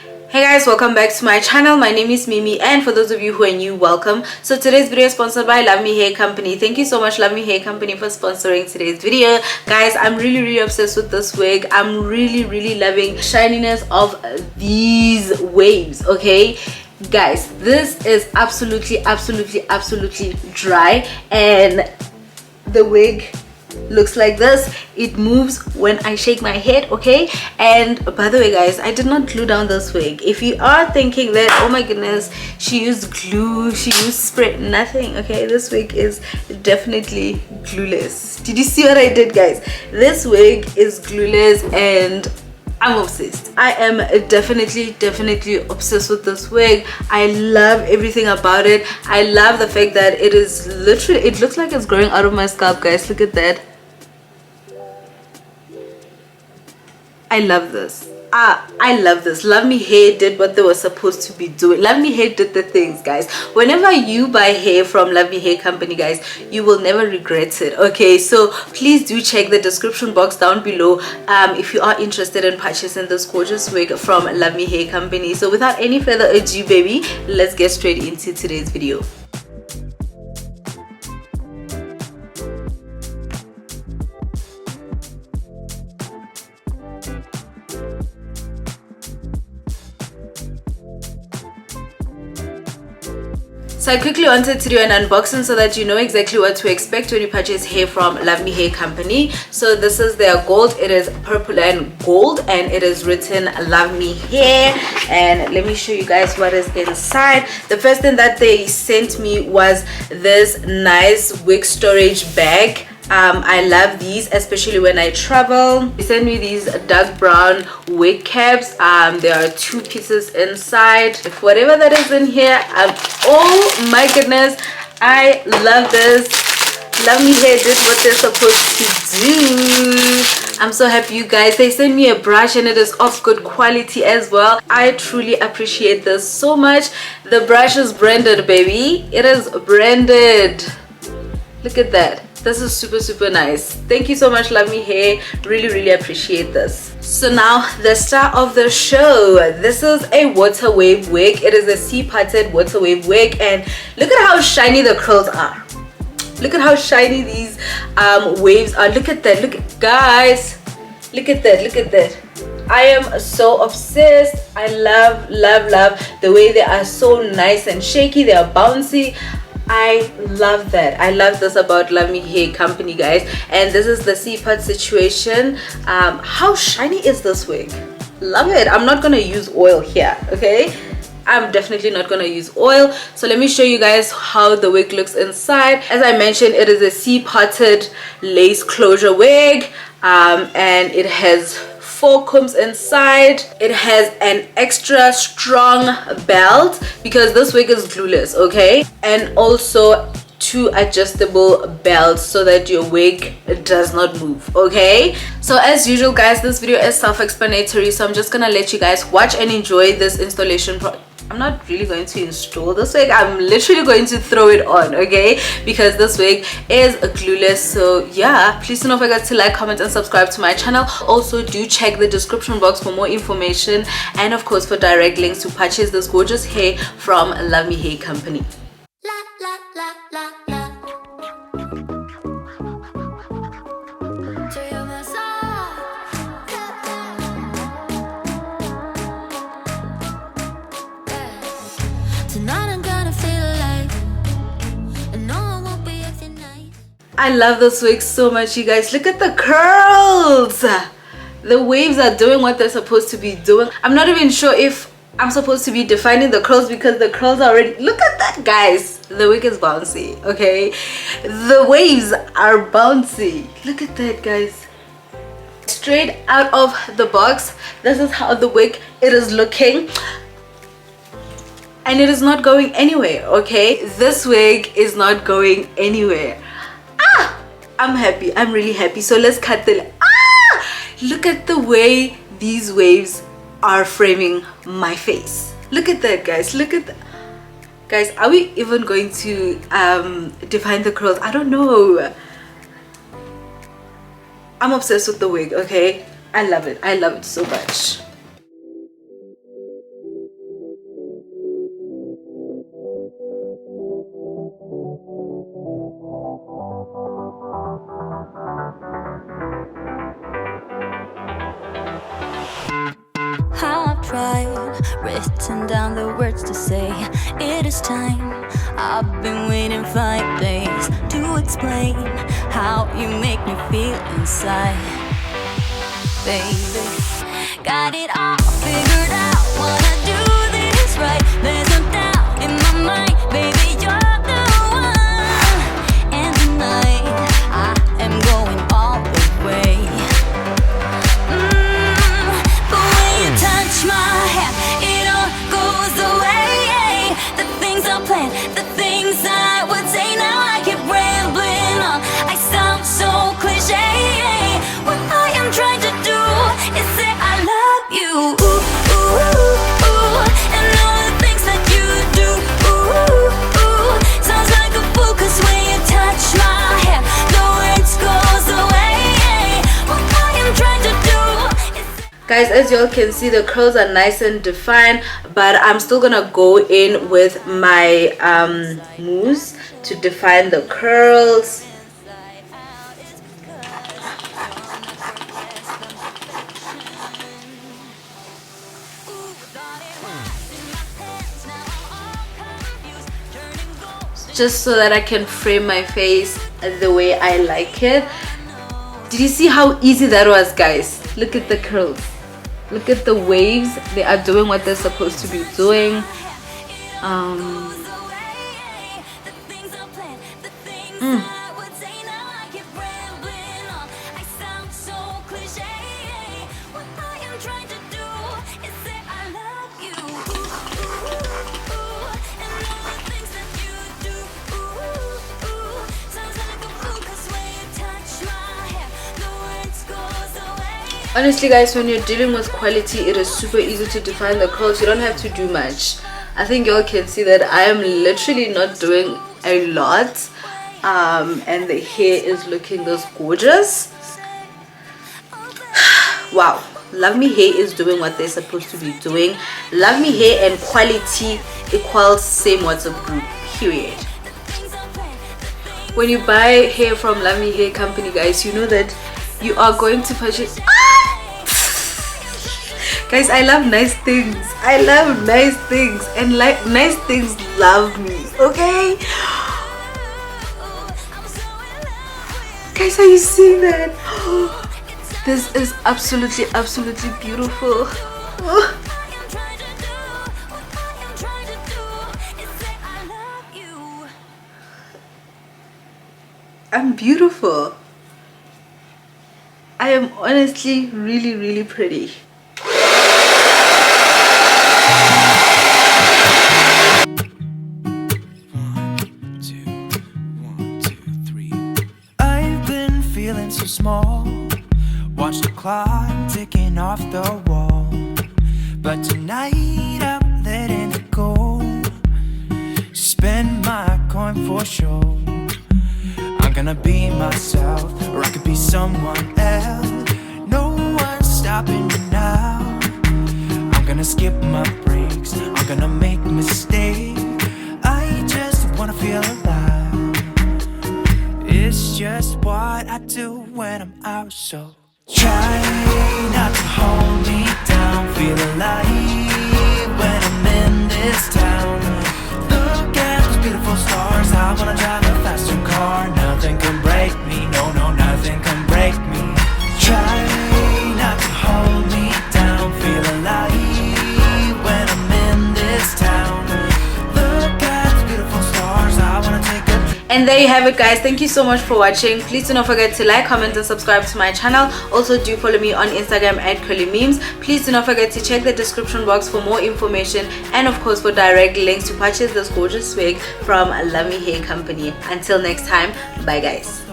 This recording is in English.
Hey guys, welcome back to my channel. My name is Mimi, and for those of you who are new, welcome. So today's video is sponsored by Luvme Hair Company. Thank you so much, Luvme Hair Company, for sponsoring today's video. Guys, I'm really obsessed with this wig. I'm really loving the shininess of these waves, okay? Guys, this is absolutely dry, and the wig looks like this. It moves when I shake my head, okay? And by the way guys, I did not glue down this wig. If you are thinking that, oh my goodness, she used glue, she used spray, nothing, okay? This wig is definitely glueless. Did you see what I did, guys? This wig is glueless and I'm obsessed. I am definitely obsessed with this wig. I love everything about it. I love the fact that it is literally, it looks like it's growing out of my scalp, guys. Look at that. I love this. I love this. Luvme Hair did what they were supposed to be doing. Luvme Hair did the things, guys. Whenever you buy hair from Luvme Hair Company, guys, you will never regret it, okay? So please do check the description box down below if you are interested in purchasing this gorgeous wig from Luvme Hair Company. So without any further ado, baby, let's get straight into today's video. So I quickly wanted to do an unboxing so that you know exactly what to expect when you purchase hair from Luvme Hair Company. So this is their gold. It is purple and gold, and it is written Luvme Hair. And let me show you guys what is inside. The first thing that they sent me was this nice wig storage bag. I love these, especially when I travel. They sent me these dark brown wig caps. There are 2 pieces inside. Whatever that is in here, oh my goodness, I love this. Luvme Hair did what they're supposed to do. I'm so happy, you guys. They sent me a brush and it is of good quality as well. I truly appreciate this so much. The brush is branded, baby. It is branded. Look at that. This is super nice. Thank you so much, Luvme Hair. Really appreciate this. So now the star of the show. This is a water wave wig. It is a C-parted water wave wig, and look at how shiny the curls are. Look at how shiny these waves are. Look at that. Look, guys, look at that. I am so obsessed. I love the way they are so nice and shaky. They are bouncy. I love that. I love this about Luvme Hair Company, guys. And this is the C-part situation. How shiny is this wig? Love it. I'm not gonna use oil here, okay? I'm definitely not gonna use oil. So let me show you guys how the wig looks inside. As I mentioned, it is a C-parted lace closure wig, and it has 4 combs inside. It has an extra strong belt because this wig is glueless, okay? And also 2 adjustable belts so that your wig does not move, okay? So as usual, guys, this video is self-explanatory, so I'm just gonna let you guys watch and enjoy this installation. I'm not really going to install this wig. I'm literally going to throw it on, okay? Because this wig is glueless. So yeah, please do not forget to like, comment, and subscribe to my channel. Also, do check the description box for more information, and of course for direct links to purchase this gorgeous hair from Luvme Hair Company. I love this wig so much, you guys. Look at the curls. The waves are doing what they're supposed to be doing. I'm not even sure if I'm supposed to be defining the curls because the curls are already, look at that, guys. The wig is bouncy, okay? The waves are bouncy. Look at that, guys. Straight out of the box, this is how the wig it is looking. And it is not going anywhere, okay? This wig is not going anywhere. I'm happy. I'm really happy. So let's cut the look at the way these waves are framing my face. Look at that, guys. Look at that. Guys, are we even going to define the curls? I don't know. I'm obsessed with the wig, okay? I love it. I love it so much. written down the words to say. It is time. I've been waiting 5 days to explain how you make me feel inside. Baby, got it all figured out. Wanna do this right. There's no doubt in my mind. Baby, you're the one. And tonight I am going all the way. The way you touch my hair, it all goes away. The things I planned, the things I would say. Now I keep rambling on. I sound so cliche. What I am trying to do is say I love you. Ooh, ooh, ooh, ooh. And all the things that you do. Ooh, ooh, ooh. Sounds like a fool, 'cause when you touch my hair, the words goes away. What I am trying to do is... Guys, as y'all can see, the curls are nice and defined, but I'm still gonna go in with my mousse to define the curls. Just so that I can frame my face the way I like it. Did you see how easy that was, guys? Look at the curls. Look at the waves. They are doing what they're supposed to be doing. Honestly, guys, when you're dealing with quality, it is super easy to define the curls. You don't have to do much. I think y'all can see that I am literally not doing a lot, and the hair is looking this gorgeous. Wow, Love Me Hair is doing what they're supposed to be doing. Love Me Hair and quality equals same WhatsApp group, period. When you buy hair from Love Me Hair company, guys, you know that you are going to purchase... Guys, I love nice things. I love nice things, and like nice things love me, okay? Guys, are you seeing that? This is absolutely beautiful. I'm beautiful. I am honestly really pretty. So small, watch the clock ticking off the wall, but tonight I'm letting it go. Spend my coin for sure. I'm gonna be myself, or I could be someone else. No one's stopping me now. I'm gonna skip my breaks, I'm gonna make mistakes. I just wanna feel alive. It's just what I do when I'm out, so try not to hold me down. Feel alive when I'm in this town. Look at those beautiful stars. I wanna drive a faster car. Nothing can break me, no, nothing can break me. Try not to hold me down. Feel alive when I'm in this town. Look at those beautiful stars. I wanna take a... And there you have it, guys. Thank you so much for watching. Please do not forget to like, comment and subscribe to my channel. Also do follow me on Instagram at @curlymemes. Please do not forget to check the description box for more information, and of course for direct links to purchase this gorgeous wig from Love Me Hair company. Until next time, bye guys.